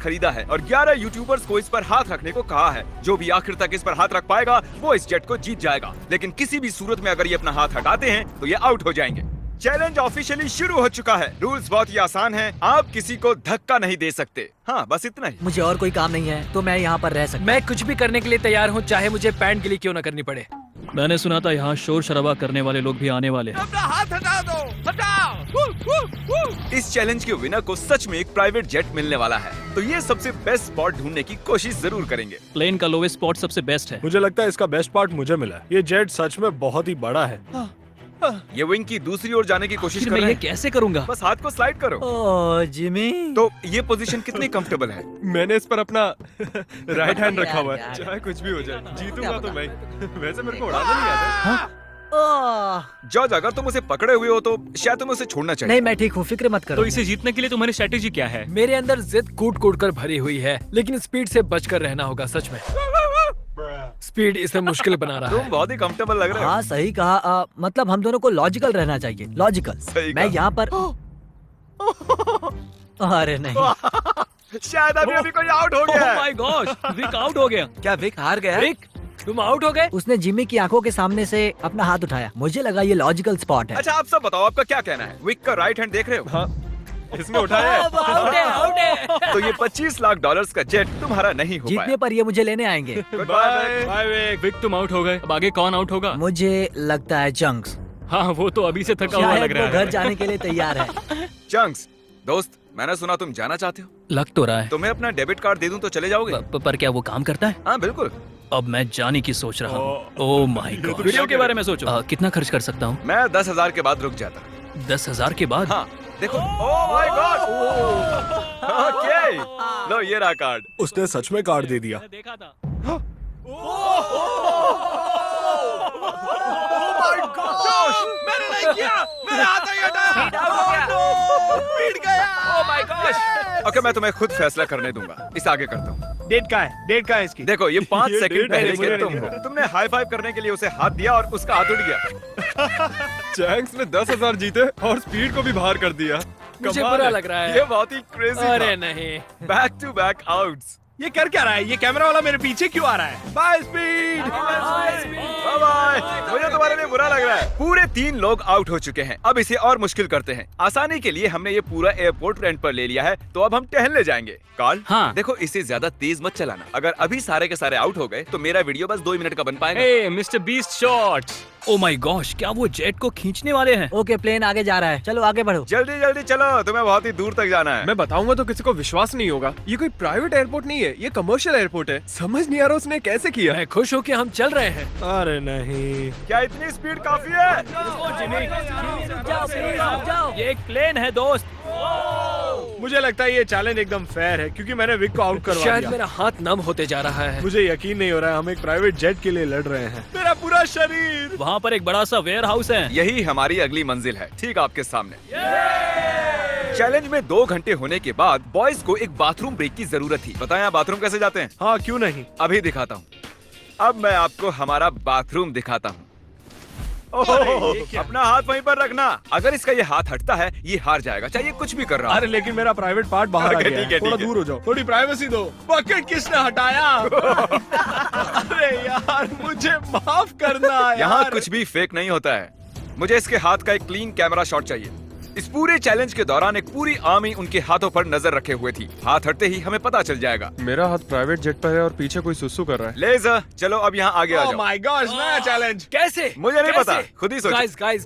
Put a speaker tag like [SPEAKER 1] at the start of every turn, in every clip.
[SPEAKER 1] खरीदा है और 11 यूट्यूबर्स को इस पर हाथ रखने को कहा है। जो भी आखिर तक इस पर हाथ रख पाएगा वो इस जेट को जीत जाएगा, लेकिन किसी भी सूरत में अगर ये अपना हाथ हटाते हैं तो ये आउट हो जाएंगे। चैलेंज ऑफिशियली शुरू हो चुका है। रूल्स बहुत ही आसान हैं। आप किसी को धक्का नहीं दे सकते। हाँ, बस इतना ही।
[SPEAKER 2] मुझे और कोई काम नहीं है तो मैं यहाँ पर रह सकता।
[SPEAKER 3] मैं कुछ भी करने के लिए तैयार हूँ, चाहे मुझे पैंट गिली क्यों न करनी पड़े।
[SPEAKER 4] मैंने सुना था यहाँ शोर शराबा करने वाले लोग भी आने वाले हैं।
[SPEAKER 1] अपना हाथ हटा दो, हटाओ। इस चैलेंज के विनर को सच में एक प्राइवेट जेट मिलने वाला है, तो ये सबसे बेस्ट स्पॉट ढूंढने की कोशिश जरूर करेंगे।
[SPEAKER 4] प्लेन का लोवेस्ट स्पॉट सबसे बेस्ट है।
[SPEAKER 5] मुझे लगता है इसका बेस्ट पार्ट मुझे मिला है। ये जेट सच में बहुत ही बड़ा है।
[SPEAKER 1] ये विंग की दूसरी ओर जाने की कोशिश
[SPEAKER 4] फिर
[SPEAKER 1] कर
[SPEAKER 4] मैं
[SPEAKER 1] रहे
[SPEAKER 4] ये
[SPEAKER 1] हैं।
[SPEAKER 4] कैसे करूँगा?
[SPEAKER 1] बस हाथ को स्लाइड करो।
[SPEAKER 2] ओह जिमी,
[SPEAKER 1] तो ये पोजीशन कितनी कंफर्टेबल है?
[SPEAKER 5] मैंने इस पर अपना राइट हैंड रखा हुआ है।
[SPEAKER 2] यार।
[SPEAKER 5] चाहे कुछ भी हो जाए, जीतूंगा
[SPEAKER 2] क्या
[SPEAKER 5] तो
[SPEAKER 2] पता।
[SPEAKER 5] मैं। वैसे मेरे को उड़ाना नहीं आता।
[SPEAKER 2] ओह
[SPEAKER 1] जॉर्ज, अगर तुम उसे पकड़े हुए हो तो शायद तुम्हें उसे छोड़ना चाहिए।
[SPEAKER 2] नहीं, मैं ठीक हूँ, फिक्र मत करो।
[SPEAKER 4] तो इसे जीतने के लिए तुम्हारी स्ट्रेटेजी क्या है?
[SPEAKER 3] मेरे अंदर जिद कूट कूट कर भरी हुई है, लेकिन स्पीड से बचकर रहना होगा। सच में स्पीड इसे मुश्किल बना रहा
[SPEAKER 1] तुम
[SPEAKER 3] है।
[SPEAKER 1] बहुत ही कंफर्टेबल लग रहे हो।
[SPEAKER 2] हाँ सही कहा। मतलब हम दोनों को लॉजिकल रहना चाहिए। लॉजिकल।
[SPEAKER 1] सही
[SPEAKER 2] मैं
[SPEAKER 1] कहा।
[SPEAKER 2] यहाँ पर अरे नहीं,
[SPEAKER 1] शायद अभी कोई आउट हो गया
[SPEAKER 4] ओह
[SPEAKER 1] है।
[SPEAKER 4] माय गॉश, विक आउट हो गया।
[SPEAKER 2] क्या विक हार गया?
[SPEAKER 3] विक, तुम आउट हो गए।
[SPEAKER 2] उसने जिमी की आंखों के सामने से अपना हाथ उठाया। मुझे लगा ये लॉजिकल स्पॉट है।
[SPEAKER 1] अच्छा, आप सब बताओ, आपका क्या कहना है? विक का राइट हैंड देख रहे हो?
[SPEAKER 5] हाँ, इसने उठाया है।
[SPEAKER 3] आउट है, आउट है।
[SPEAKER 1] तो ये 25 लाख डॉलर्स का जेट तुम्हारा नहीं हो
[SPEAKER 2] जीतने
[SPEAKER 1] पाया।
[SPEAKER 2] पर ये मुझे लेने आएंगे।
[SPEAKER 1] बाय।
[SPEAKER 5] बाय विक।
[SPEAKER 4] विक तुम आउट हो गए। अब आगे कौन आउट होगा?
[SPEAKER 2] मुझे लगता है चंक्स।
[SPEAKER 4] हाँ, वो तो अभी से थका हुआ लग
[SPEAKER 2] शायद वो
[SPEAKER 4] रहा
[SPEAKER 2] घर
[SPEAKER 4] है।
[SPEAKER 2] जाने के लिए तैयार है।
[SPEAKER 1] चंक्स, दोस्त, मैंने सुना तुम जाना चाहते हो।
[SPEAKER 4] लग तो रहा है।
[SPEAKER 1] तुम्हें अपना डेबिट कार्ड दे दूं तो चले जाओगे?
[SPEAKER 4] पर क्या वो काम करता है?
[SPEAKER 1] हाँ बिल्कुल।
[SPEAKER 4] अब मैं जाने की सोच रहा हूँ। Oh my God. वीडियो के बारे में सोचो। कितना खर्च कर सकता हूँ?
[SPEAKER 1] मैं 10,000 के बाद रुक जाता।
[SPEAKER 4] 10,000 के बाद?
[SPEAKER 1] हाँ देखो। Oh my God. ओके, लो ये रहा कार्ड।
[SPEAKER 5] उसने सच में कार्ड दे दिया।
[SPEAKER 4] मैंने देखा था।
[SPEAKER 1] मैंने नहीं किया, मेरे हाथ नहीं हटा। पीट गया। ओह माय गॉश। ओके, मैं तुम्हें खुद फैसला करने दूंगा। इस आगे करता हूँ।
[SPEAKER 5] डेट का है? डेट का है इसकी?
[SPEAKER 1] देखो, ये 5
[SPEAKER 5] ये
[SPEAKER 1] सेकंड
[SPEAKER 5] डेट है,
[SPEAKER 1] पहले
[SPEAKER 5] मुझे
[SPEAKER 1] के
[SPEAKER 5] नहीं
[SPEAKER 1] तुम हो।
[SPEAKER 5] पता।
[SPEAKER 1] तुमने हाई फाइव करने के लिए उसे हाथ दिया और उसका हाथ उड़ गया।
[SPEAKER 5] चैंक्स ने 10,000 जीते और स्पीड को भी बाहर कर दिया।
[SPEAKER 3] मुझे
[SPEAKER 5] कमाल
[SPEAKER 3] बुरा
[SPEAKER 5] है।
[SPEAKER 3] लग रहा है।
[SPEAKER 1] ये बहुत ही क्रेजी
[SPEAKER 3] अरे
[SPEAKER 1] था।
[SPEAKER 3] नहीं,
[SPEAKER 1] बैक टू बैक आउट्स।
[SPEAKER 5] ये कर क्या रहा है? ये कैमरा वाला मेरे पीछे क्यों आ रहा है? Bye speed.
[SPEAKER 1] Bye bye. मुझे तुम्हारे लिए बुरा लग रहा है। पूरे 3 लोग आउट हो चुके हैं। अब इसे और मुश्किल करते हैं। आसानी के लिए हमने ये पूरा एयरपोर्ट रेंट पर ले लिया है, तो अब हम टहलने जाएंगे। कार्ल,
[SPEAKER 4] हाँ।
[SPEAKER 1] देखो, इसे ज्यादा तेज मत चलाना। अगर अभी सारे के सारे आउट हो गए तो मेरा वीडियो बस 2 मिनट का बन पाएगा।
[SPEAKER 4] Hey Mister Beast shots. Oh my gosh, क्या वो जेट को खींचने वाले हैं?
[SPEAKER 2] ओके, प्लेन आगे जा रहा है। चलो आगे बढ़ो।
[SPEAKER 1] जल्दी जल्दी चलो, तुम्हें बहुत ही दूर तक जाना है।
[SPEAKER 5] मैं बताऊंगा तो किसी को विश्वास नहीं होगा। ये कोई प्राइवेट एयरपोर्ट नहीं है, ये कमर्शियल एयरपोर्ट है। समझ नहीं आ रहा उसने कैसे किया।
[SPEAKER 3] मैं खुश हूँ कि हम चल रहे हैं।
[SPEAKER 5] अरे नहीं।
[SPEAKER 1] क्या इतनी स्पीड काफी है?
[SPEAKER 4] ये एक प्लेन है दोस्त।
[SPEAKER 5] मुझे लगता है ये चैलेंज एकदम फेयर है क्योंकि मैंने विक को आउट करवा
[SPEAKER 3] शायद
[SPEAKER 5] दिया।
[SPEAKER 3] मेरा हाथ नम होते जा रहा है।
[SPEAKER 5] मुझे यकीन नहीं हो रहा है हम एक प्राइवेट जेट के लिए लड़ रहे हैं। मेरा पूरा शरीर।
[SPEAKER 4] वहाँ पर एक बड़ा सा वेयर हाउस है।
[SPEAKER 1] यही हमारी अगली मंजिल है, ठीक आपके सामने। चैलेंज में 2 घंटे होने के बाद बॉयज को एक बाथरूम ब्रेक की जरूरत थी। बताएं आप बाथरूम कैसे जाते हैं?
[SPEAKER 5] हाँ क्यों नहीं।
[SPEAKER 1] अभी दिखाता हूँ। अब मैं आपको हमारा बाथरूम दिखाता हूँ। अपना हाथ वहीं पर रखना। अगर इसका ये हाथ हटता है ये हार जाएगा, चाहे कुछ भी कर रहा हो।
[SPEAKER 5] अरे लेकिन मेरा प्राइवेट पार्ट बाहर आ
[SPEAKER 1] ओके,
[SPEAKER 5] गया
[SPEAKER 1] ठीक है,
[SPEAKER 5] है। थोड़ा
[SPEAKER 1] ठीक है।
[SPEAKER 5] दूर हो जाओ, थोड़ी प्राइवेसी दो। बकेट किसने हटाया? अरे यार मुझे माफ करना यार।
[SPEAKER 1] यहाँ कुछ भी फेक नहीं होता है। मुझे इसके हाथ का एक क्लीन कैमरा शॉट चाहिए। इस पूरे चैलेंज के दौरान एक पूरी आर्मी उनके हाथों पर नजर रखे हुए थी। हाथ हटते ही हमें पता चल जाएगा।
[SPEAKER 5] मेरा हाथ प्राइवेट जेट पर है और पीछे कोई सुसु कर रहा है।
[SPEAKER 1] लेज़र, चलो अब यहाँ आगे आ
[SPEAKER 5] ओह
[SPEAKER 1] जाओ।
[SPEAKER 5] माय गॉड, नया चैलेंज।
[SPEAKER 3] कैसे?
[SPEAKER 1] मुझे नहीं
[SPEAKER 3] कैसे?
[SPEAKER 1] पता, खुद ही सोचो।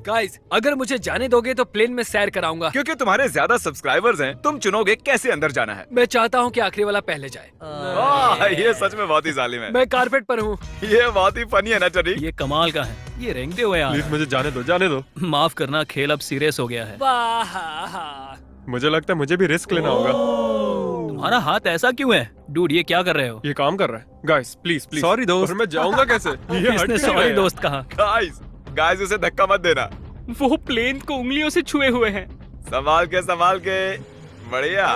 [SPEAKER 3] गाइस, अगर मुझे जाने दोगे तो प्लेन में सैर कराऊंगा।
[SPEAKER 1] क्योंकि तुम्हारे ज्यादा सब्सक्राइबर्स हैं, तुम चुनोगे कैसे अंदर जाना है।
[SPEAKER 3] मैं चाहता हूँ कि आखिरी वाला पहले जाए।
[SPEAKER 1] ये सच में बहुत ही जालिम है।
[SPEAKER 3] मैं कारपेट पर हूँ।
[SPEAKER 1] ये बहुत ही फनी है ना चरी?
[SPEAKER 4] ये कमाल का है। ये रेंगते हुए आ
[SPEAKER 5] प्लीज
[SPEAKER 4] रहा है।
[SPEAKER 5] मुझे जाने दो, जाने दो।
[SPEAKER 4] माफ करना, खेल अब सीरियस हो गया है।
[SPEAKER 3] वाह,
[SPEAKER 5] मुझे लगता है मुझे भी रिस्क लेना होगा।
[SPEAKER 4] तुम्हारा हाथ ऐसा क्यों है? डूड, ये क्या कर रहे हो?
[SPEAKER 5] ये काम कर रहा है। Guys please please. सॉरी दोस्त। और मैं जाऊंगा कैसे? ये हट
[SPEAKER 4] इसने
[SPEAKER 5] क्यों
[SPEAKER 4] सॉरी
[SPEAKER 5] गया?
[SPEAKER 4] दोस्त कहा।
[SPEAKER 1] गाइस उसे धक्का मत देना।
[SPEAKER 4] वो प्लेन को उंगलियों से छुए हुए हैं।
[SPEAKER 1] संभाल के। बढ़िया।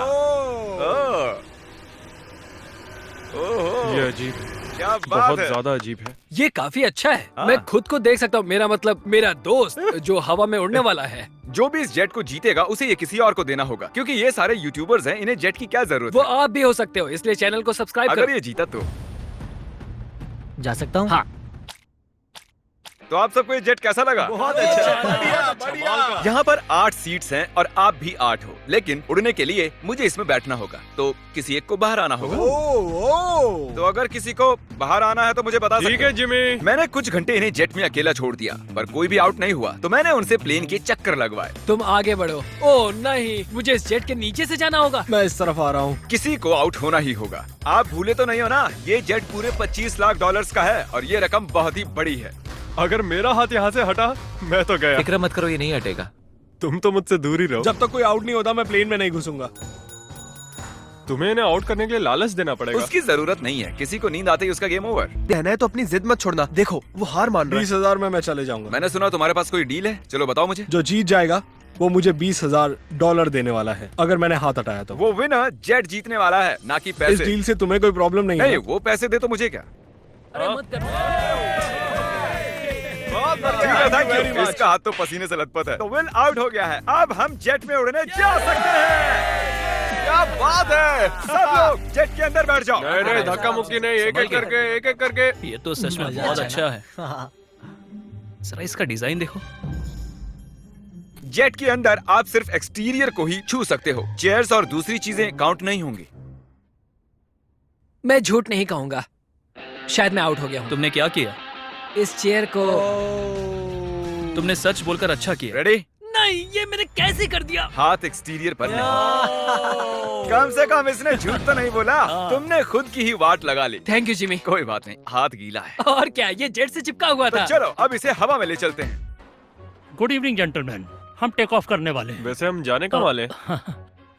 [SPEAKER 1] ओह।
[SPEAKER 5] ये अजीब है।
[SPEAKER 1] क्या बात
[SPEAKER 5] बहुत
[SPEAKER 1] है।
[SPEAKER 5] ज्यादा अजीब है।
[SPEAKER 3] ये काफी अच्छा है।
[SPEAKER 1] हाँ।
[SPEAKER 3] मैं खुद को देख सकता हूँ। मेरा मतलब मेरा दोस्त जो हवा में उड़ने वाला है।
[SPEAKER 1] जो भी इस जेट को जीतेगा उसे ये किसी और को देना होगा, क्योंकि ये सारे यूट्यूबर्स हैं, इन्हें जेट की क्या जरूरत
[SPEAKER 3] वो
[SPEAKER 1] है।
[SPEAKER 3] आप भी हो सकते हो, इसलिए चैनल को सब्सक्राइब
[SPEAKER 1] अगर
[SPEAKER 3] करो।
[SPEAKER 1] ये जीता तो
[SPEAKER 2] जा सकता हूँ?
[SPEAKER 3] हाँ।
[SPEAKER 1] तो आप सबको ये जेट कैसा लगा?
[SPEAKER 2] बहुत अच्छा।
[SPEAKER 5] बढ़िया, बढ़िया।
[SPEAKER 1] यहाँ पर 8 सीट्स हैं और आप भी 8 हो, लेकिन उड़ने के लिए मुझे इसमें बैठना होगा, तो किसी एक को बाहर आना होगा। तो अगर किसी को बाहर आना है तो मुझे बता सकते हैं।
[SPEAKER 5] जिमी।
[SPEAKER 1] मैंने कुछ घंटे इन्हें जेट में अकेला छोड़ दिया, पर कोई भी आउट नहीं हुआ, तो मैंने उनसे प्लेन के चक्कर लगवाए।
[SPEAKER 3] तुम आगे बढ़ो। ओह नहीं, मुझे इस जेट के नीचे से जाना होगा।
[SPEAKER 5] मैं इस तरफ आ रहा हूँ।
[SPEAKER 1] किसी को आउट होना ही होगा। आप भूले तो नहीं हो ना, ये जेट पूरे 25 लाख डॉलर्स का है और ये रकम बहुत ही बड़ी है।
[SPEAKER 5] अगर मेरा हाथ यहाँ से हटा, मैं तो गया।
[SPEAKER 6] फिक्र मत करो, ये नहीं हटेगा।
[SPEAKER 5] तुम तो मुझसे दूर ही रहो। जब तक कोई आउट नहीं होता मैं प्लेन में नहीं घुसूंगा। तुम्हें इन्हें आउट करने के लिए लालच देना पड़ेगा।
[SPEAKER 1] उसकी जरूरत नहीं है, किसी को नींद आते ही उसका गेम ओवर।
[SPEAKER 6] रहना है तो अपनी जिद मत छोड़ना। देखो वो हार मान रहा है।
[SPEAKER 5] 20,000 में मैं चले जाऊंगा।
[SPEAKER 1] मैंने सुना तुम्हारे पास कोई डील है, चलो बताओ मुझे।
[SPEAKER 5] जो जीत जाएगा वो मुझे $20,000 देने वाला है, अगर मैंने हाथ हटाया तो।
[SPEAKER 1] वो विनर जेट जीतने वाला है, ना कि
[SPEAKER 5] इस
[SPEAKER 1] पैसे।
[SPEAKER 5] डील से तुम्हें कोई प्रॉब्लम नहीं
[SPEAKER 1] नहीं,
[SPEAKER 5] है?
[SPEAKER 1] वो पैसे दे तो मुझे क्या।
[SPEAKER 3] अरे मत करो।
[SPEAKER 1] ठीक है, thank you। इसका हाथ तो पसीने से लथपथ है। तो विल आउट हो गया है, अब हम जेट में उड़ने जा सकते हैं। क्या बात है, सब लोग जेट के अंदर बैठ जाओ।
[SPEAKER 5] नहीं, धक्का मुक्की नहीं, एक एक करके।
[SPEAKER 4] ये तो सच में
[SPEAKER 2] मजा
[SPEAKER 4] बहुत
[SPEAKER 2] आया
[SPEAKER 4] अच्छा है।
[SPEAKER 2] हाँ।
[SPEAKER 4] जरा इसका डिजाइन देखो।
[SPEAKER 1] जेट के अंदर आप सिर्फ एक्सटीरियर को ही छू सकते हो, चेयर्स और दूसरी चीजें काउंट नहीं होंगी।
[SPEAKER 3] मैं झूठ नहीं कहूंगा, शायद मैं आउट हो गया हूँ।
[SPEAKER 4] तुमने क्या किया?
[SPEAKER 3] इस चेयर को
[SPEAKER 4] तुमने सच बोलकर अच्छा किया।
[SPEAKER 1] रेडी?
[SPEAKER 3] नहीं, ये मैंने कैसे कर दिया?
[SPEAKER 1] हाथ एक्सटीरियर पर नहीं। कम से कम इसने झूठ तो नहीं बोला, तुमने खुद की ही वाट लगा ली।
[SPEAKER 3] Thank you Jimmy.
[SPEAKER 1] कोई बात नहीं, हाथ गीला है।
[SPEAKER 3] और क्या, ये जेट से चिपका हुआ
[SPEAKER 1] तो
[SPEAKER 3] था।
[SPEAKER 1] चलो अब इसे हवा में ले चलते हैं।
[SPEAKER 7] गुड इवनिंग जेंटलमैन, हम टेक ऑफ करने वाले हैं।
[SPEAKER 5] वैसे हम जाने कब वाले?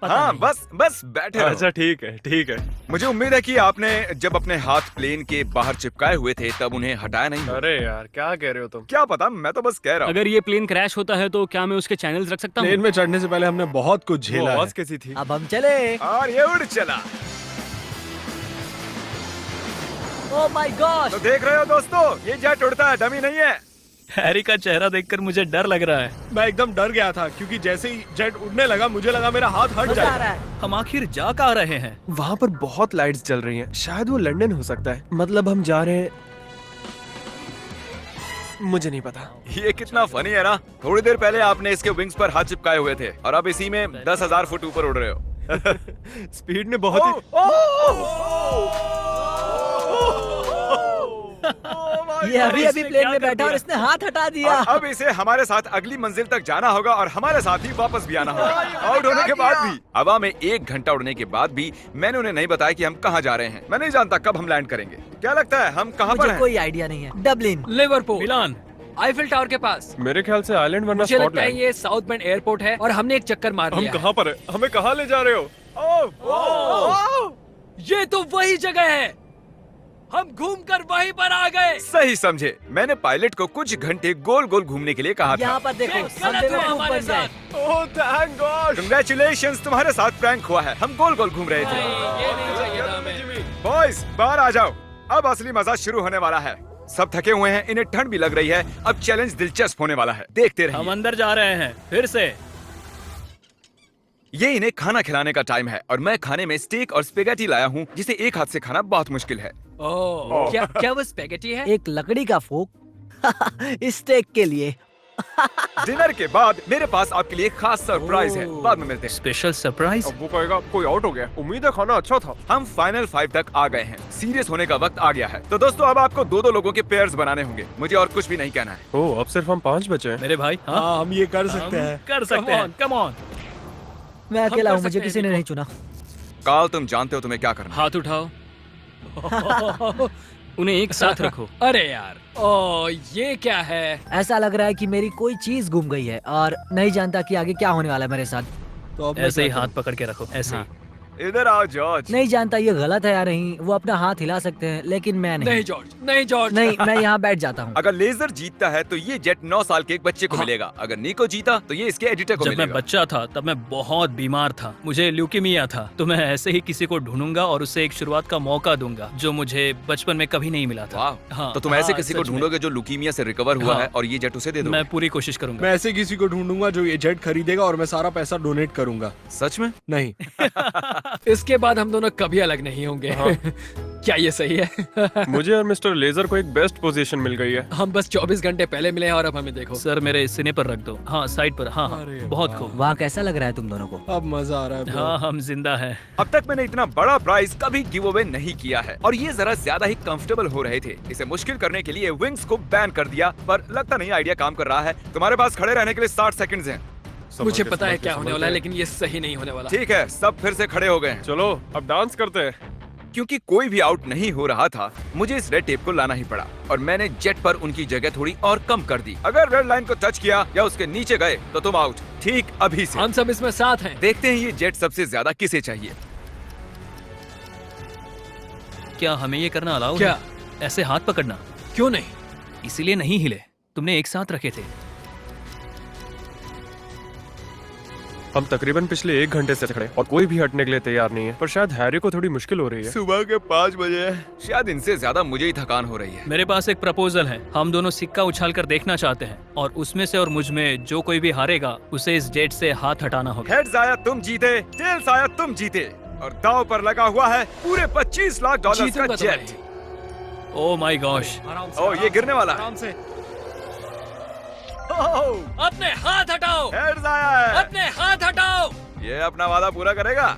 [SPEAKER 7] पता
[SPEAKER 1] हाँ,
[SPEAKER 7] नहीं।
[SPEAKER 1] बस बैठे रहो।
[SPEAKER 5] अच्छा ठीक है, ठीक है।
[SPEAKER 1] मुझे उम्मीद है कि आपने जब अपने हाथ प्लेन के बाहर चिपकाए हुए थे तब उन्हें हटाया नहीं।
[SPEAKER 5] अरे यार क्या कह रहे हो तुम?
[SPEAKER 1] क्या पता, मैं तो बस कह रहा हूँ।
[SPEAKER 7] अगर ये प्लेन क्रैश होता है तो क्या मैं उसके चैनल्स रख सकता हूँ?
[SPEAKER 5] प्लेन में चढ़ने से पहले हमने बहुत कुछ झेला है। आवाज कैसी थी?
[SPEAKER 2] अब हम चले।
[SPEAKER 1] और ये उड़ चला।
[SPEAKER 2] Oh my God.
[SPEAKER 1] तो देख रहे हो दोस्तों, ये जेट उड़ता है, डमी नहीं है।
[SPEAKER 4] हैरी का चेहरा देखकर मुझे डर लग रहा है।
[SPEAKER 5] मैं एकदम डर गया था क्योंकि जैसे ही जेट उड़ने लगा मुझे लगा मेरा हाथ हट
[SPEAKER 2] मजा आ
[SPEAKER 5] जाएगा।
[SPEAKER 2] रहा है।
[SPEAKER 4] हम आखिर जा कहाँ रहे हैं?
[SPEAKER 6] वहाँ पर बहुत लाइट्स जल रही हैं। शायद वो लंदन हो सकता है। मतलब हम जा रहे हैं, मुझे नहीं पता।
[SPEAKER 1] ये कितना फनी है ना। थोड़ी देर पहले आपने इसके विंग्स पर हाथ चिपकाए हुए थे और अब इसी में 10,000 फुट ऊपर उड़ रहे हो।
[SPEAKER 5] स्पीड ने बहुत ही
[SPEAKER 2] ये अभी अभी प्लेन में बैठा और इसने हाथ हटा दिया।
[SPEAKER 1] और अब इसे हमारे साथ अगली मंजिल तक जाना होगा और हमारे साथ ही वापस भी आना होगा। आउट होने के बाद भी, हवा में 1 घंटा उड़ने के बाद भी मैंने उन्हें नहीं बताया कि हम कहाँ जा रहे हैं। मैं नहीं जानता कब हम लैंड करेंगे। क्या लगता है हम कहाँ पर
[SPEAKER 2] मुझे
[SPEAKER 1] हैं?
[SPEAKER 2] कोई आइडिया नहीं है। डबलिन।
[SPEAKER 3] लिवरपूल,
[SPEAKER 4] मिलान।
[SPEAKER 3] आईफिल टावर के पास।
[SPEAKER 5] मेरे ख्याल से आइलैंड वरना
[SPEAKER 3] मुझे लगता है
[SPEAKER 5] स्कॉटलैंड।
[SPEAKER 3] ये साउथ बेंड एयरपोर्ट है और हमने एक चक्कर मार
[SPEAKER 5] हम
[SPEAKER 3] लिया है।
[SPEAKER 5] कहाँ पर है? हमें कहाँ ले जा रहे हो?
[SPEAKER 3] ये तो वही जगह है, हम घूमकर वहीं पर आ गए।
[SPEAKER 1] सही समझे। मैंने पायलट को कुछ घंटे गोल गोल घूमने के लिए कहा था।
[SPEAKER 2] यहाँ पर देखो,
[SPEAKER 3] ये
[SPEAKER 2] हम
[SPEAKER 3] गलत हुआ
[SPEAKER 2] बेवकूफ
[SPEAKER 3] हमारे
[SPEAKER 2] बन गए।
[SPEAKER 3] साथ।
[SPEAKER 5] Oh thank God.
[SPEAKER 1] Congratulations, तुम्हारे साथ प्रैंक हुआ है। हम गोल गोल घूम रहे थे।
[SPEAKER 3] ये नहीं चाहिए था हमें।
[SPEAKER 1] बॉयज बाहर आ जाओ, अब असली मजा शुरू होने वाला है। सब थके हुए हैं, इन्हें ठंड भी लग रही है। अब चैलेंज दिलचस्प होने वाला है, देखते
[SPEAKER 4] हम
[SPEAKER 1] रहिए।
[SPEAKER 4] अंदर जा रहे हैं फिर से।
[SPEAKER 1] ये इन्हें खाना खिलाने का टाइम है और मैं खाने में स्टेक और स्पेगेटी लाया हूँ, जिसे एक हाथ से खाना बहुत मुश्किल है।
[SPEAKER 3] ओह, क्या वो स्पेगेटी है?
[SPEAKER 2] एक लकड़ी का फोक स्टेक के लिए।
[SPEAKER 1] डिनर के बाद मेरे पास आपके लिए खास सरप्राइज है, बाद में मिलते हैं।
[SPEAKER 4] Special surprise.
[SPEAKER 5] अब वो कहेगा कोई आउट हो गया। उम्मीद है खाना अच्छा था।
[SPEAKER 1] हम फाइनल 5 तक आ गए हैं, सीरियस होने का वक्त आ गया है। तो दोस्तों अब आपको 2-2 लोगों के पेयर्स बनाने होंगे। मुझे और कुछ भी नहीं कहना है।
[SPEAKER 5] ओह अब सिर्फ हम 5 बचे हैं।
[SPEAKER 4] मेरे भाई, हाँ
[SPEAKER 5] हाँ हम ये कर सकते हैं।
[SPEAKER 4] कर सकते हैं। Come on.
[SPEAKER 2] मैं अकेला
[SPEAKER 3] कर
[SPEAKER 2] हूँ, मुझे
[SPEAKER 3] सकते हैं,
[SPEAKER 2] किसी ने नहीं चुना।
[SPEAKER 1] काल, तुम जानते हो तुम्हें क्या करना है।
[SPEAKER 7] हाथ उठाओ, उन्हें एक साथ रखो।
[SPEAKER 3] अरे यार, ओ ये क्या है?
[SPEAKER 2] ऐसा लग रहा है कि मेरी कोई चीज गुम गई है और नहीं जानता कि आगे क्या होने वाला है मेरे साथ।
[SPEAKER 5] तो अब मैं
[SPEAKER 4] ऐसे ही
[SPEAKER 5] क्या
[SPEAKER 4] हाथ
[SPEAKER 5] करूं?
[SPEAKER 4] पकड़ के रखो, ऐसे ही।
[SPEAKER 1] इधर आओ जॉर्ज।
[SPEAKER 2] नहीं जानता ये गलत है या नहीं, वो अपना हाथ हिला सकते हैं लेकिन मैं नहीं।
[SPEAKER 3] नहीं जॉर्ज, नहीं जॉर्ज।
[SPEAKER 2] नहीं, मैं यहाँ बैठ जाता हूँ।
[SPEAKER 1] अगर लेजर जीतता है तो ये जेट 9 साल के एक बच्चे को मिलेगा। अगर निको जीता तो ये इसके एडिटर को
[SPEAKER 4] जब मैं
[SPEAKER 1] मिलेगा।
[SPEAKER 4] बच्चा था तब मैं बहुत बीमार था, मुझे ल्यूकीमिया था, तो मैं ऐसे ही किसी को ढूंढूंगा और उसे एक शुरुआत का मौका दूंगा जो मुझे बचपन में कभी नहीं मिला था।
[SPEAKER 1] वाह।
[SPEAKER 4] हाँ,
[SPEAKER 1] तो तुम ऐसे
[SPEAKER 4] हाँ,
[SPEAKER 1] किसी को
[SPEAKER 4] सच में।
[SPEAKER 1] ढूंढोगे जो लुकीमिया से रिकवर हुआ
[SPEAKER 4] हाँ।
[SPEAKER 1] है और ये जेट उसे दे दो।
[SPEAKER 4] मैं पूरी कोशिश करूंगा।
[SPEAKER 5] मैं ऐसे किसी को ढूंढूंगा जो ये जेट खरीदेगा और मैं सारा पैसा डोनेट करूंगा।
[SPEAKER 1] सच में?
[SPEAKER 5] नहीं।
[SPEAKER 3] इसके बाद हम दोनों कभी अलग नहीं होंगे। क्या ये सही है?
[SPEAKER 6] मुझे और मिस्टर लेजर को एक बेस्ट पोजीशन मिल गई है।
[SPEAKER 3] हम बस 24 घंटे पहले मिले हैं और अब हमें देखो।
[SPEAKER 4] सर मेरे सीने पर रख दो। हाँ साइड पर। हाँ हाँ,
[SPEAKER 5] अरे
[SPEAKER 4] बहुत
[SPEAKER 5] वाह।
[SPEAKER 4] खूब।
[SPEAKER 2] वहाँ कैसा लग रहा है तुम दोनों को?
[SPEAKER 5] अब मजा आ रहा है bro।
[SPEAKER 4] हाँ हम जिंदा हैं।
[SPEAKER 1] अब तक मैंने इतना बड़ा प्राइज कभी गिव अवे नहीं किया है और ये जरा ज्यादा ही कंफर्टेबल हो रहे थे। इसे मुश्किल करने के लिए विंग्स को बैन कर दिया, पर लगता नहीं आइडिया काम कर रहा है। तुम्हारे पास खड़े रहने के लिए 60 सेकंड्स हैं।
[SPEAKER 3] मुझे पता है क्या होने वाला है, लेकिन ये सही नहीं होने वाला।
[SPEAKER 1] ठीक है, सब फिर से खड़े हो गए हैं।
[SPEAKER 6] चलो अब डांस करते हैं।
[SPEAKER 1] क्योंकि कोई भी आउट नहीं हो रहा था, मुझे इस रेड टेप को लाना ही पड़ा और मैंने जेट पर उनकी जगह थोड़ी और कम कर दी। अगर रेड लाइन को टच किया या उसके नीचे गए तो तुम आउट। ठीक अभी से।
[SPEAKER 3] हम सब इसमें साथ हैं।
[SPEAKER 1] देखते हैं ये जेट सबसे ज्यादा किसे चाहिए।
[SPEAKER 4] क्या हमें ये करना अलाउ
[SPEAKER 3] क्या?
[SPEAKER 4] है? ऐसे हाथ पकड़ना?
[SPEAKER 3] क्यों नहीं?
[SPEAKER 4] इसीलिए नहीं हिले, तुमने एक साथ रखे थे।
[SPEAKER 6] हम तकरीबन पिछले 1 घंटे से खड़े और कोई भी हटने के लिए तैयार नहीं है, पर शायद हैरी को थोड़ी मुश्किल हो रही है।
[SPEAKER 1] सुबह के 5 बजे है, शायद इनसे ज्यादा मुझे ही थकान हो रही है।
[SPEAKER 4] मेरे पास एक प्रपोजल है। हम दोनों सिक्का उछाल कर देखना चाहते हैं और उसमें से और मुझ में जो कोई भी हारेगा उसे इस जेट से हाथ हटाना होगा।
[SPEAKER 1] हेड्स आया तुम जीते, टेल्स आया तुम जीते और दांव पर लगा हुआ है पूरे 25 लाख डॉलर का
[SPEAKER 3] जीतूंगा तो
[SPEAKER 1] जेट।
[SPEAKER 3] मैं।
[SPEAKER 4] ओह माय गॉश,
[SPEAKER 5] आराम से।
[SPEAKER 1] ओह, ये गिरने वाला है।
[SPEAKER 5] आराम से।
[SPEAKER 3] अपने हाथ हटाओ,
[SPEAKER 1] हेड्स आया है।
[SPEAKER 3] अपने हाथ हटाओ।
[SPEAKER 1] ये अपना वादा पूरा करेगा।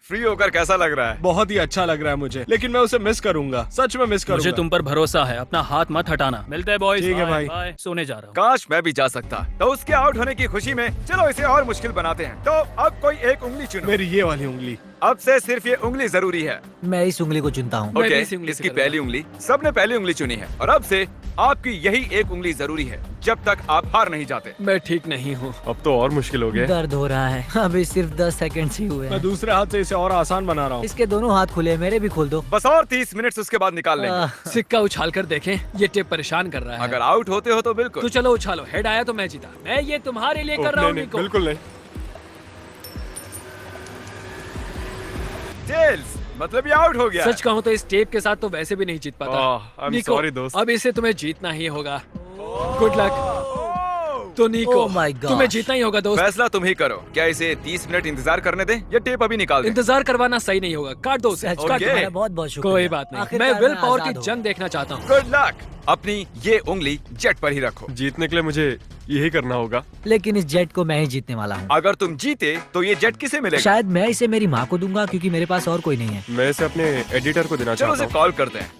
[SPEAKER 1] फ्री होकर कैसा लग रहा है?
[SPEAKER 5] बहुत ही अच्छा लग रहा है मुझे, लेकिन मैं उसे मिस करूंगा। सच में मिस करूंगा।
[SPEAKER 4] मुझे तुम पर भरोसा है, अपना हाथ मत हटाना। मिलते हैं बॉयज।
[SPEAKER 5] ठीक है भाई।
[SPEAKER 4] बाय। सोने जा रहा हूँ।
[SPEAKER 1] काश मैं भी जा सकता। तो उसके आउट होने की खुशी में चलो इसे और मुश्किल बनाते हैं। तो अब कोई एक उंगली चुनो।
[SPEAKER 5] मेरी ये वाली उंगली।
[SPEAKER 1] अब से सिर्फ ये उंगली जरूरी है।
[SPEAKER 2] मैं इस उंगली को चुनता हूँ।
[SPEAKER 3] मैं भी
[SPEAKER 1] ओके,
[SPEAKER 3] इसी उंगली से
[SPEAKER 1] इसकी
[SPEAKER 3] करूंगा।
[SPEAKER 1] पहली उंगली, सबने पहली उंगली चुनी है और अब से आपकी यही एक उंगली जरूरी है जब तक आप हार नहीं जाते।
[SPEAKER 3] मैं ठीक नहीं हूँ।
[SPEAKER 6] अब तो और मुश्किल हो गया।
[SPEAKER 2] दर्द हो रहा है। अभी सिर्फ 10 सेकंड ही हुए
[SPEAKER 5] मैं
[SPEAKER 2] हैं।
[SPEAKER 5] दूसरे हाथ से इसे और आसान बना रहा हूँ।
[SPEAKER 2] इसके दोनों हाथ खुले हैं, मेरे भी खोल दो।
[SPEAKER 1] बस और 30 मिनट उसके बाद निकाल लेंगे।
[SPEAKER 2] आह,
[SPEAKER 3] सिक्का उछाल कर देखें, ये टेप परेशान कर रहा है।
[SPEAKER 1] अगर आउट होते हो तो बिल्कुल।
[SPEAKER 3] तो चलो उछालो, हेड आया तो मैं जीता। मैं ये तुम्हारे लिए कर रहा हूँ
[SPEAKER 6] नहीं,
[SPEAKER 3] निको।
[SPEAKER 6] बिल्कुल नहीं।
[SPEAKER 1] टेल्स, मतलब ये आउट हो गया।
[SPEAKER 3] सच कहूँ तो इस टेप के साथ तो वैसे भी नहीं जीत पाता।
[SPEAKER 6] I'm
[SPEAKER 3] निको,
[SPEAKER 6] sorry, दोस्त।
[SPEAKER 3] अब इसे तुम्हें जीतना ही होगा। Good luck. तो निको,
[SPEAKER 2] Oh my gosh।
[SPEAKER 3] तुम्हें जीतना ही होगा दोस्त।
[SPEAKER 1] फैसला तुम ही करो। क्या इसे 30 मिनट इंतजार करने दें या टेप अभी निकाल दें?
[SPEAKER 3] इंतजार करवाना सही नहीं होगा। काट दो उसे,
[SPEAKER 2] सच
[SPEAKER 3] काट
[SPEAKER 2] का
[SPEAKER 3] दो।
[SPEAKER 2] तुम्हारा बहुत बहुत शुक्रिया।
[SPEAKER 3] कोई बात नहीं,
[SPEAKER 2] आखिरकार
[SPEAKER 3] मैं विल पावर की
[SPEAKER 2] आजाद हूँ।
[SPEAKER 3] जंग देखना चाहता हूँ।
[SPEAKER 1] Good luck. अपनी ये उंगली जेट पर ही रखो।
[SPEAKER 6] जीतने के लिए मुझे यही करना होगा।
[SPEAKER 2] लेकिन इस जेट को मैं ही जीतने वाला हूँ।
[SPEAKER 1] अगर तुम जीते तो ये जेट किसे मिलेगा?
[SPEAKER 2] शायद मैं इसे मेरी माँ को दूंगा क्योंकि मेरे पास और कोई नहीं है।
[SPEAKER 6] मैं इसे अपने एडिटर को देना
[SPEAKER 1] चलो
[SPEAKER 6] चाहता
[SPEAKER 1] उसे
[SPEAKER 6] हूँ।
[SPEAKER 1] कॉल करते हैं।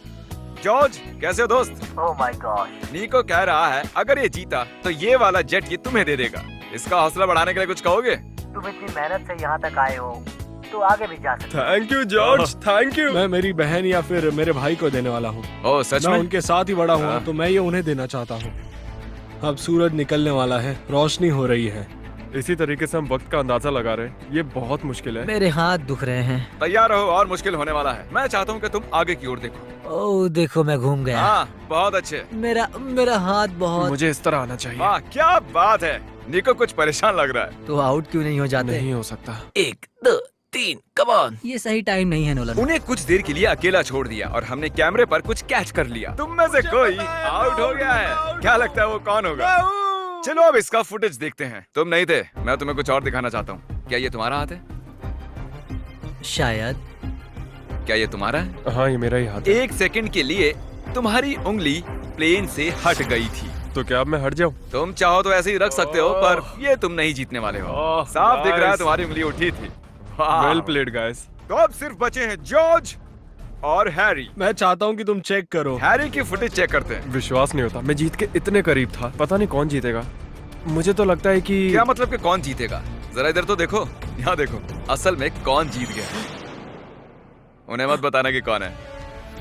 [SPEAKER 1] जॉर्ज, कैसे हो दोस्त?
[SPEAKER 2] Oh my God.
[SPEAKER 1] नीको कह रहा है अगर ये जीता तो ये वाला जेट ये तुम्हें दे देगा। इसका हौसला बढ़ाने के लिए कुछ कहोगे?
[SPEAKER 2] तुम इतनी मेहनत से यहाँ तक आए हो तो आगे भी जा सकते हो।
[SPEAKER 6] Thank you George, thank you.
[SPEAKER 5] मैं मेरी बहन या फिर मेरे भाई को देने वाला हूँ।
[SPEAKER 1] ओह सच
[SPEAKER 5] मैं
[SPEAKER 1] में?
[SPEAKER 5] उनके साथ ही बड़ा हुआ
[SPEAKER 1] हाँ।
[SPEAKER 5] तो मैं ये उन्हें देना चाहता हूँ। अब सूरज निकलने वाला है, रोशनी हो रही है।
[SPEAKER 6] इसी तरीके से हम वक्त का अंदाजा लगा रहे हैं। ये बहुत मुश्किल है।
[SPEAKER 2] मेरे हाथ दुख रहे हैं।
[SPEAKER 1] तैयार रहो और मुश्किल होने वाला है। मैं चाहता हूँ कि तुम आगे की ओर देखो।
[SPEAKER 2] ओह देखो मैं घूम गया।
[SPEAKER 1] हाँ, बहुत अच्छे।
[SPEAKER 2] मेरा हाथ बहुत।
[SPEAKER 6] मुझे इस तरह आना चाहिए।
[SPEAKER 1] वाह, क्या बात है। निको कुछ परेशान लग रहा है।
[SPEAKER 2] तो आउट क्यों नहीं हो जाते?
[SPEAKER 6] नहीं हो सकता।
[SPEAKER 4] 1 2 3 कम ऑन।
[SPEAKER 2] ये सही टाइम नहीं है नोलन।
[SPEAKER 1] उन्हें कुछ देर के लिए अकेला छोड़ दिया और हमने कैमरे पर कुछ कैच कर लिया। तुम में से कोई आउट हो गया है। क्या लगता है वो कौन होगा? चलो अब इसका फुटेज देखते हैं। तुम नहीं थे, मैं तुम्हें कुछ और दिखाना चाहता हूँ। क्या ये तुम्हारा हाथ है?
[SPEAKER 2] शायद।
[SPEAKER 1] क्या ये तुम्हारा है?
[SPEAKER 6] हाँ, ये मेरा ही हाथ है।
[SPEAKER 1] 1 सेकंड के लिए तुम्हारी उंगली प्लेन से हट गई थी।
[SPEAKER 6] तो क्या अब मैं हट जाऊँ?
[SPEAKER 1] तुम चाहो तो ऐसे ही रख सकते हो, पर ये तुम नहीं जीतने वाले हो।
[SPEAKER 6] ओह,
[SPEAKER 1] साफ दिख रहा है
[SPEAKER 6] nice।
[SPEAKER 1] तुम्हारी उंगली उठी थी। वाह।
[SPEAKER 6] Well played guys.
[SPEAKER 1] तो अब सिर्फ बचे हैं जॉर्ज और हैरी।
[SPEAKER 5] मैं चाहता हूँ कि तुम चेक करो।
[SPEAKER 1] हैरी की फुटेज चेक करते हैं।
[SPEAKER 6] विश्वास नहीं होता, मैं जीत के इतने करीब था। पता नहीं कौन जीतेगा। मुझे तो लगता है कि
[SPEAKER 1] क्या मतलब कि कौन जीतेगा? जरा इधर तो देखो, यहाँ देखो। असल में कौन जीत गया? उन्हें मत बताना कि कौन है।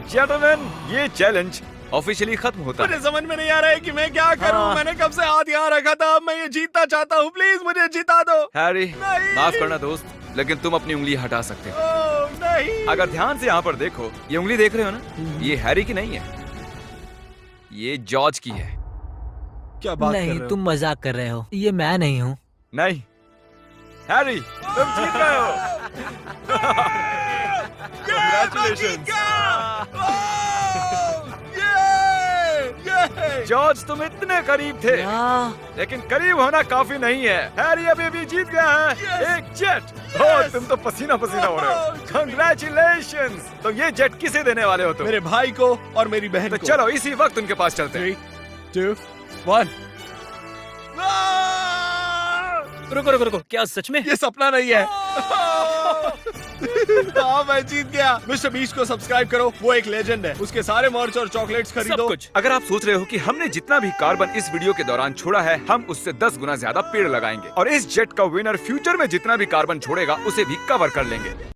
[SPEAKER 1] जेंटलमैन, ये चैलेंज ऑफिशियली खत्म होता
[SPEAKER 5] मुझे
[SPEAKER 1] है।
[SPEAKER 5] समझ में नहीं आ रहा है कि मैं क्या करूं। मैंने कब से हाथ यहाँ रखा था, अब मैं ये जीतना चाहता हूँ। प्लीज मुझे जिता दो।
[SPEAKER 1] हैरी,
[SPEAKER 5] नहीं।
[SPEAKER 1] माफ करना दोस्त, लेकिन तुम अपनी उंगली हटा सकते हो।
[SPEAKER 5] ओह, नहीं।
[SPEAKER 1] अगर ध्यान से यहाँ पर देखो, ये उंगली देख रहे हो ना, ये हैरी की नहीं है, ये जॉर्ज की है।
[SPEAKER 5] क्या बात कर
[SPEAKER 2] नहीं,
[SPEAKER 5] रहे हो?
[SPEAKER 2] तुम मजाक कर रहे हो। ये मैं नहीं हूँ।
[SPEAKER 1] नहीं हैरी, तुम जीत गए हो।
[SPEAKER 5] Congratulations.
[SPEAKER 1] जॉर्ज, तुम इतने करीब थे, लेकिन करीब होना काफी नहीं है। हैरी अभी भी जीत गया है एक जेट। ओह, तुम तो पसीना पसीना हो रहे हो। कंग्रेचुलेशंस। तो ये जेट किसे देने वाले हो तुम?
[SPEAKER 5] मेरे भाई को और मेरी बहन
[SPEAKER 1] तो
[SPEAKER 5] को।
[SPEAKER 1] चलो इसी वक्त उनके पास चलते हैं।
[SPEAKER 5] 3, 2, 1।
[SPEAKER 4] रुको रुको रुको, क्या सच में?
[SPEAKER 5] ये सपना नहीं है। हाँ, मैं जीत गया। मिस्टर बीस्ट को सब्सक्राइब करो, वो एक लेजेंड है। उसके सारे मर्च और चॉकलेट्स
[SPEAKER 4] सब
[SPEAKER 5] खरीदो।
[SPEAKER 4] कुछ।
[SPEAKER 1] अगर आप सोच रहे हो कि हमने जितना भी कार्बन इस वीडियो के दौरान छोड़ा है, हम उससे 10 गुना ज्यादा पेड़ लगाएंगे और इस जेट का विनर फ्यूचर में जितना भी कार्बन छोड़ेगा उसे भी कवर कर लेंगे।